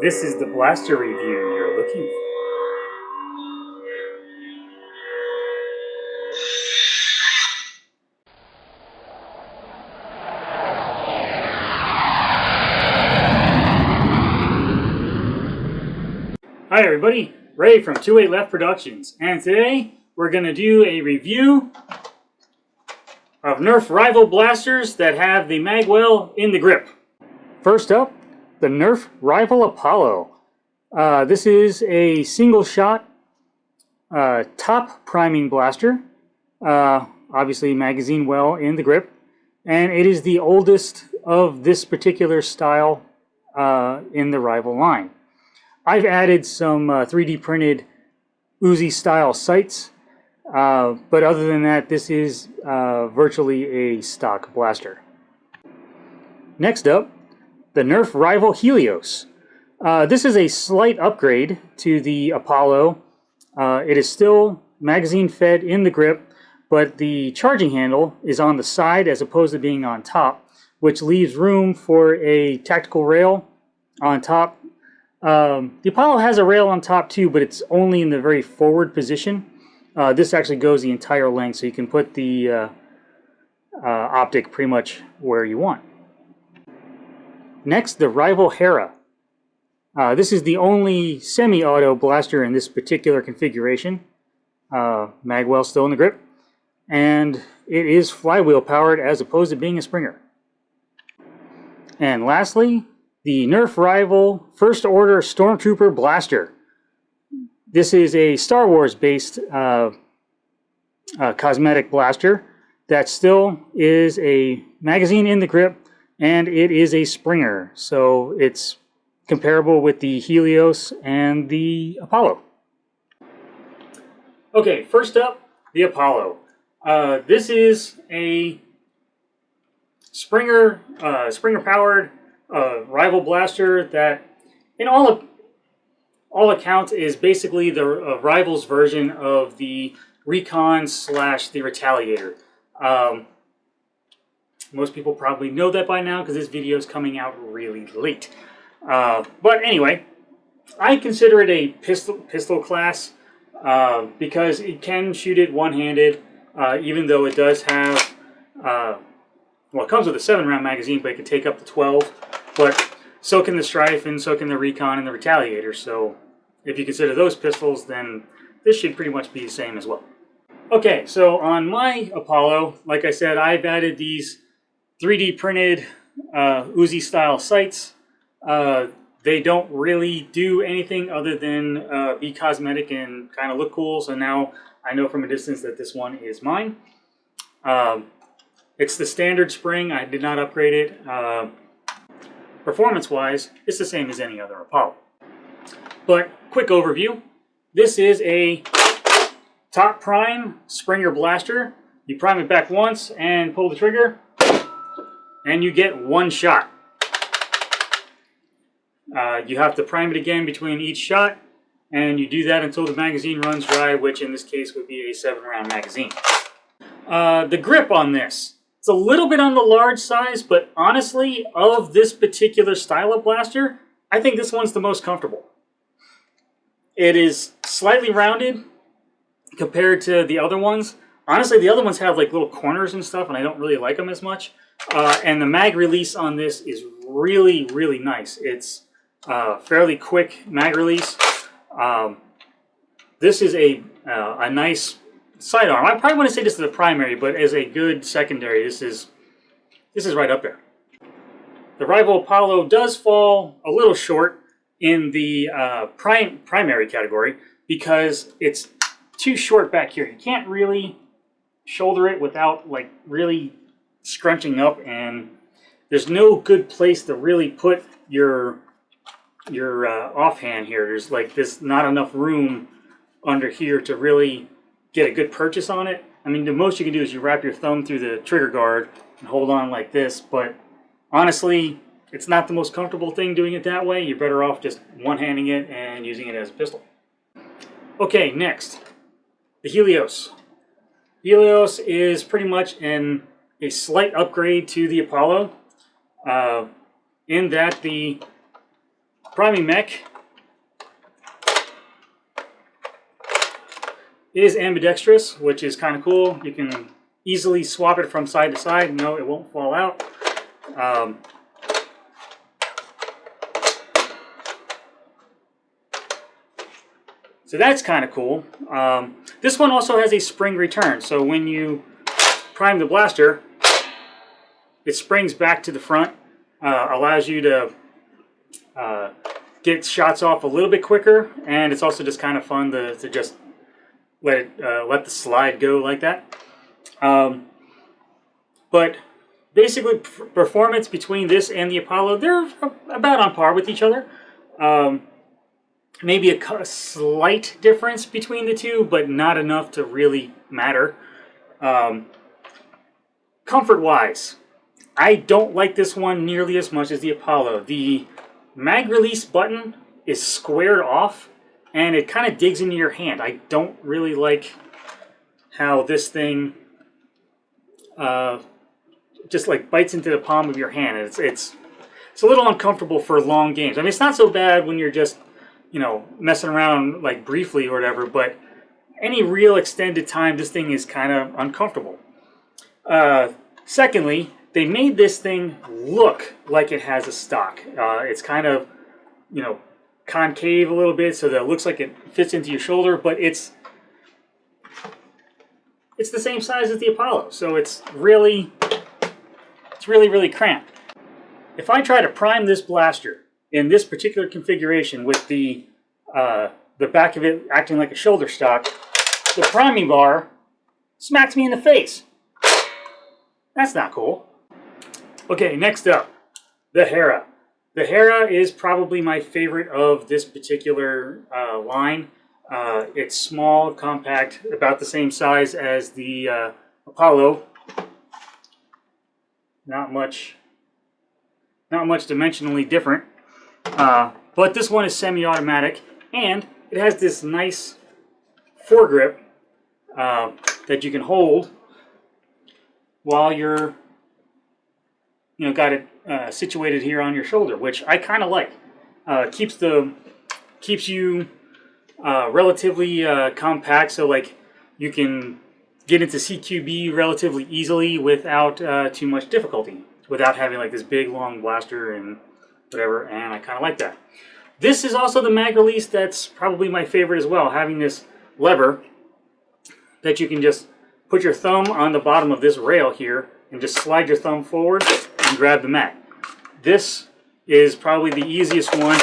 This is the Blastrer review you're looking for. Hi everybody, Ray from 28 Left Productions, and today we're going to do a review of Nerf rival blasters that have the Magwell in the grip. First up, the Nerf Rival Apollo. This is a single shot top priming blaster, obviously magazine well in the grip, and it is the oldest of this particular style in the rival line. I've added some 3D printed Uzi style sights, but other than that, this is virtually a stock blaster. Next up, the Nerf Rival Helios. This is a slight upgrade to the Apollo. It is still magazine fed in the grip, but the charging handle is on the side as opposed to being on top, which leaves room for a tactical rail on top. The Apollo has a rail on top too, but it's only in the very forward position. This actually goes the entire length, so you can put the optic pretty much where you want. Next, the Rival Hera. This is the only semi-auto blaster in this particular configuration. Magwell still in the grip, and it is flywheel powered as opposed to being a Springer. And lastly, the Nerf Rival First Order StormTrooper Blaster. This is a Star Wars based cosmetic blaster that still is a magazine in the grip, and it is a Springer, so it's comparable with the Helios and the Apollo. Okay, first up, the Apollo. This is a Springer powered rival blaster that, in all accounts, is basically the Rival's version of the Recon / the Retaliator. Most people probably know that by now because this video is coming out really late. But anyway, I consider it a pistol class because it can shoot it one-handed, even though it does have, well, it comes with a 7-round magazine, but it can take up to 12. But so can the Strife, and so can the Recon and the Retaliator. So if you consider those pistols, then this should pretty much be the same as well. Okay, so on my Apollo, like I said, I've added these 3D printed Uzi style sights. They don't really do anything other than be cosmetic and kind of look cool. So now I know from a distance that this one is mine. It's the standard spring. I did not upgrade it. Performance-wise, it's the same as any other Apollo. But quick overview. This is a top prime Springer blaster. You prime it back once and pull the trigger, and you get one shot. You have to prime it again between each shot, and you do that until the magazine runs dry, which in this case would be a 7-round magazine. The grip on this, it's a little bit on the large size, but honestly, of this particular style of blaster, I think this one's the most comfortable. It is slightly rounded compared to the other ones. Honestly, the other ones have like little corners and stuff, and I don't really like them as much. And the mag release on this is really, really nice. It's fairly quick mag release. This is a nice sidearm. I probably wouldn't say this is a primary, but as a good secondary, this is right up there. The Rival Apollo does fall a little short in the primary category because it's too short back here. You can't really shoulder it without like really scrunching up, and there's no good place to really put your offhand here. There's like not enough room under here to really get a good purchase on it. I mean, the most you can do is you wrap your thumb through the trigger guard and hold on like this, but honestly, it's not the most comfortable thing doing it that way. You're better off just one-handing it and using it as a pistol. Okay, next, the Helios. Helios is pretty much a slight upgrade to the Apollo, in that the priming mech is ambidextrous, which is kind of cool. You can easily swap it from side to side. No, it won't fall out. So that's kind of cool. This one also has a spring return. So when you prime the blaster, it springs back to the front, allows you to get shots off a little bit quicker, and it's also just kind of fun to just let the slide go like that. But basically, performance between this and the Apollo, they're about on par with each other. Maybe a slight difference between the two, but not enough to really matter. Comfort-wise, I don't like this one nearly as much as the Apollo. The mag release button is squared off, and it kind of digs into your hand. I don't really like how this thing just like bites into the palm of your hand. It's a little uncomfortable for long games. I mean, it's not so bad when you're just, you know, messing around like briefly or whatever, but any real extended time, this thing is kind of uncomfortable. Secondly, they made this thing look like it has a stock. It's kind of, you know, concave a little bit so that it looks like it fits into your shoulder, but it's the same size as the Apollo, so it's really cramped. If I try to prime this blaster in this particular configuration with the back of it acting like a shoulder stock, the priming bar smacks me in the face. That's not cool. Okay, next up, the Hera. The Hera is probably my favorite of this particular line. It's small, compact, about the same size as the Apollo. Not much dimensionally different. But this one is semi-automatic, and it has this nice foregrip that you can hold while you're, you know, got it situated here on your shoulder, which I kind of like. Keeps you relatively compact, so like you can get into CQB relatively easily without too much difficulty, without having like this big long blaster and whatever, and I kind of like that. This is also the mag release that's probably my favorite as well, having this lever that you can just put your thumb on the bottom of this rail here and just slide your thumb forward and grab the mag. This is probably the easiest one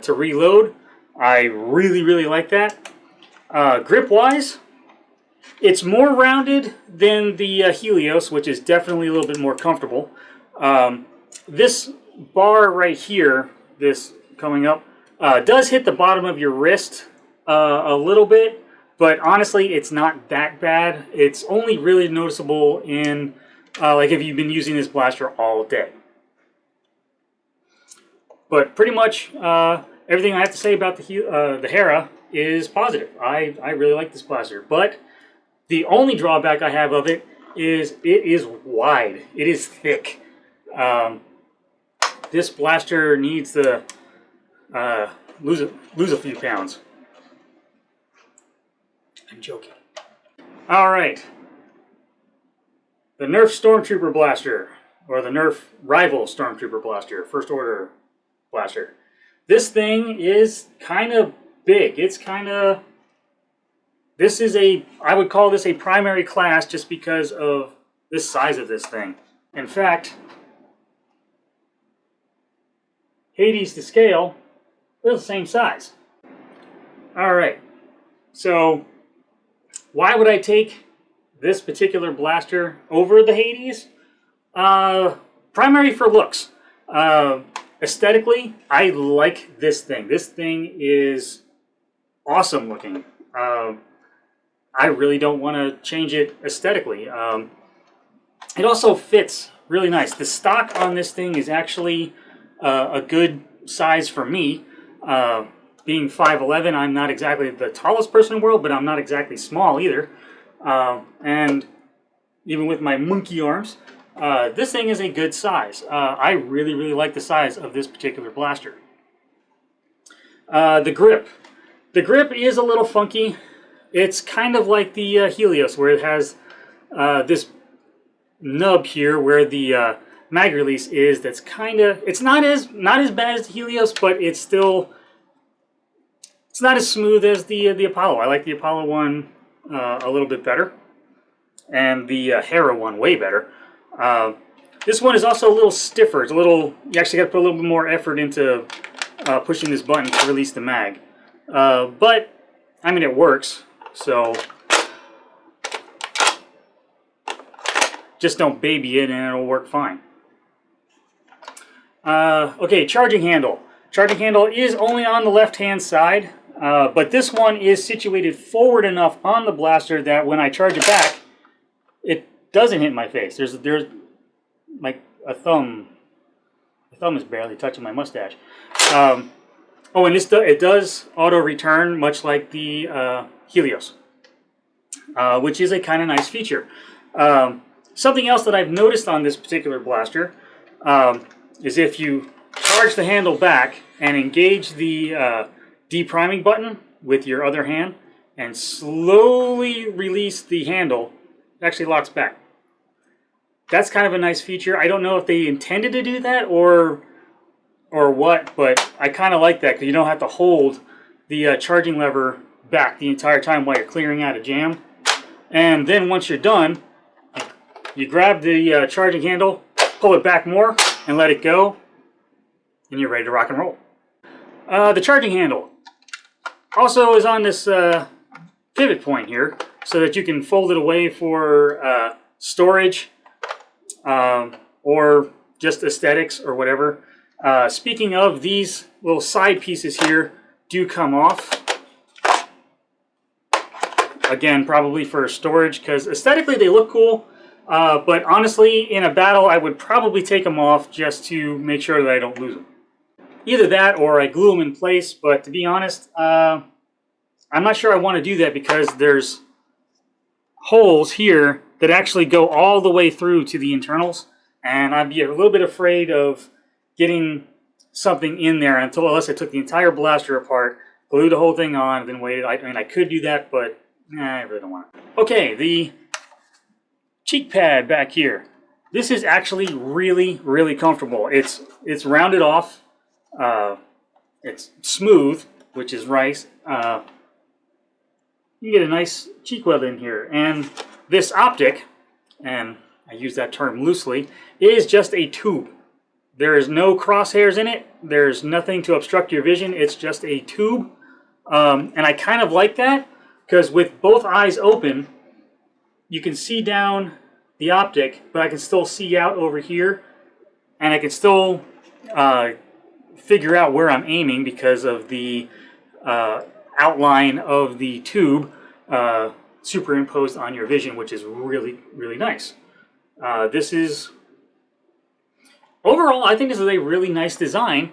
to reload. I really like that. Grip wise, it's more rounded than the Helios, which is definitely a little bit more comfortable. This bar right here, this coming up, does hit the bottom of your wrist a little bit, but honestly it's not that bad. It's only really noticeable in like if you've been using this blaster all day. But pretty much everything I have to say about the Hera is positive. I really like this blaster, but the only drawback I have of it is wide. It is thick. This blaster needs to lose a few pounds. I'm joking. All right. The Nerf StormTrooper blaster, or the Nerf rival StormTrooper blaster, First Order blaster. This thing is kind of big. It's kind of... This is I would call this a primary class just because of the size of this thing. In fact, Hades to scale, they're the same size. Alright, so why would I take this particular blaster over the Hades? Primary for looks. Aesthetically, I like this thing. This thing is awesome looking. I really don't want to change it aesthetically. It also fits really nice. The stock on this thing is actually a good size for me. Being 5'11", I'm not exactly the tallest person in the world, but I'm not exactly small either. And even with my monkey arms, This thing is a good size. I really, really like the size of this particular blaster. The grip. The grip is a little funky. It's kind of like the Helios, where it has this nub here where the mag release is. That's kind of, it's not as bad as the Helios, but it's not as smooth as the Apollo. I like the Apollo one a little bit better, and the Hera one way better. This one is also a little stiffer. It's a little, you actually got to put a little bit more effort into pushing this button to release the mag. But I mean, it works. So just don't baby it, and it'll work fine. Okay, charging handle. Charging handle is only on the left-hand side, but this one is situated forward enough on the blaster that when I charge it back, it doesn't hit my face. There's like a thumb. The thumb is barely touching my mustache. Oh, and it does auto return, much like the Helios, which is a kind of nice feature. Something else that I've noticed on this particular blaster is if you charge the handle back and engage the depriming button with your other hand and slowly release the handle, it actually locks back. That's kind of a nice feature. I don't know if they intended to do that or what, but I kind of like that because you don't have to hold the charging lever back the entire time while you're clearing out a jam. And then once you're done, you grab the charging handle, pull it back more, and let it go, and you're ready to rock and roll. The charging handle also is on this pivot point here, so that you can fold it away for storage or just aesthetics or whatever. Speaking of, these little side pieces here do come off. Again, probably for storage, because aesthetically they look cool. But honestly, in a battle, I would probably take them off just to make sure that I don't lose them. Either that or I glue them in place, but to be honest, I'm not sure I want to do that because there's holes here that actually go all the way through to the internals, and I'd be a little bit afraid of getting something in there unless I took the entire blaster apart, glued the whole thing on, and then waited. I mean, I could do that, but I really don't want it. Okay, the cheek pad back here. This is actually really, really comfortable. It's rounded off. It's smooth, which is nice. You get a nice cheek weld in here. And this optic, and I use that term loosely, is just a tube. There is no crosshairs in it. There's nothing to obstruct your vision. It's just a tube. And I kind of like that because with both eyes open, you can see down the optic, but I can still see out over here, and I can still figure out where I'm aiming because of the outline of the tube superimposed on your vision, which is really, really nice. This is, overall, I think this is a really nice design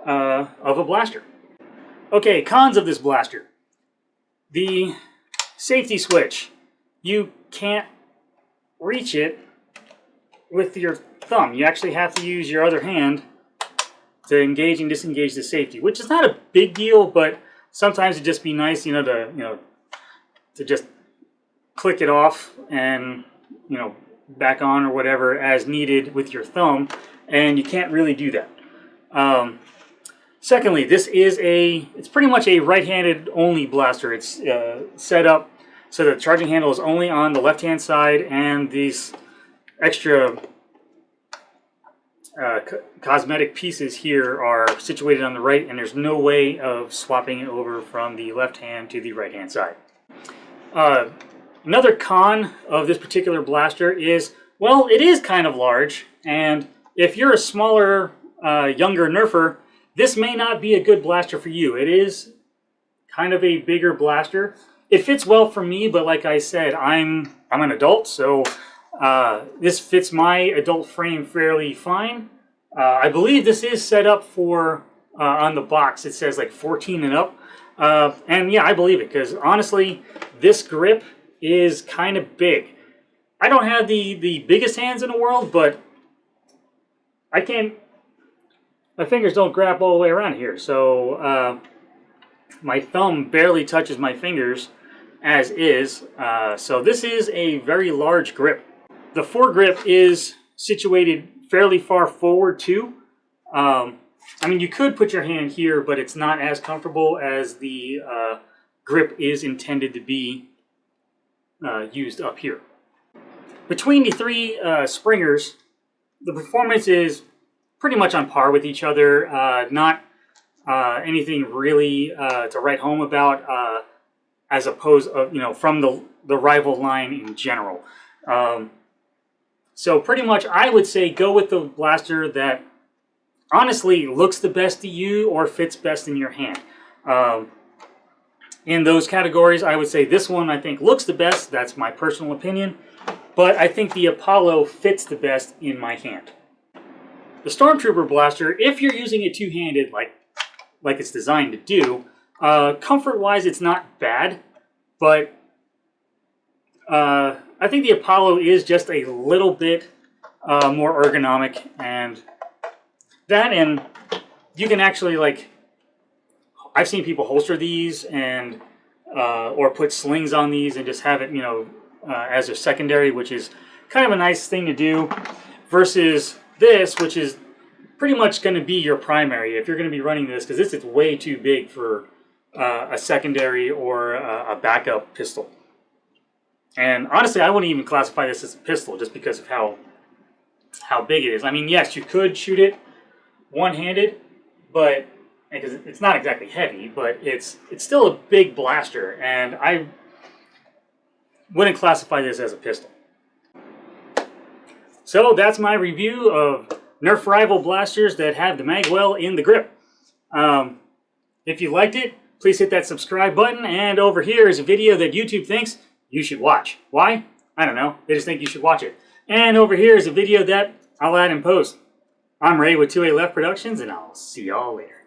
of a blaster. Okay, cons of this blaster. The safety switch. You can't reach it with your thumb. You actually have to use your other hand to engage and disengage the safety, which is not a big deal, but sometimes it'd just be nice, to just click it off and, back on or whatever as needed with your thumb, and you can't really do that. Secondly, this is it's pretty much a right-handed only blaster. It's set up so the charging handle is only on the left-hand side, and these extra cosmetic pieces here are situated on the right, and there's no way of swapping it over from the left hand to the right-hand side. Another con of this particular blaster is, well, it is kind of large, and if you're a smaller, younger Nerfer, this may not be a good blaster for you. It is kind of a bigger blaster. It fits well for me, but like I said, I'm an adult, so this fits my adult frame fairly fine. I believe this is set up for, on the box, it says like 14 and up. And yeah, I believe it, because honestly, this grip is kind of big. I don't have the biggest hands in the world, but I can't, my fingers don't grab all the way around here. So my thumb barely touches my fingers as is. So this is a very large grip. The foregrip is situated fairly far forward too. I mean, you could put your hand here, but it's not as comfortable as the grip is intended to be used up here. Between the three springers, the performance is pretty much on par with each other. Not anything really to write home about, as opposed, from the rival line in general. So pretty much, I would say go with the blaster that honestly looks the best to you or fits best in your hand. In those categories, I would say this one I think looks the best. That's my personal opinion. But I think the Apollo fits the best in my hand. The StormTrooper blaster, if you're using it two-handed like it's designed to do, comfort-wise it's not bad, but I think the Apollo is just a little bit more ergonomic, and you can actually, like, I've seen people holster these and or put slings on these and just have it, as a secondary, which is kind of a nice thing to do, versus this, which is pretty much going to be your primary if you're going to be running this, because this is way too big for a secondary or a backup pistol. And honestly, I wouldn't even classify this as a pistol just because of how big it is. I mean, yes, you could shoot it one-handed, but because it's not exactly heavy, but it's still a big blaster, and I wouldn't classify this as a pistol. So that's my review of Nerf rival blasters that have the Magwell in the grip. If you liked it, please hit that subscribe button, and over here is a video that YouTube thinks you should watch. Why? I don't know. They just think you should watch it. And over here is a video that I'll add in post. I'm Ray with 2A Left Productions, and I'll see y'all later.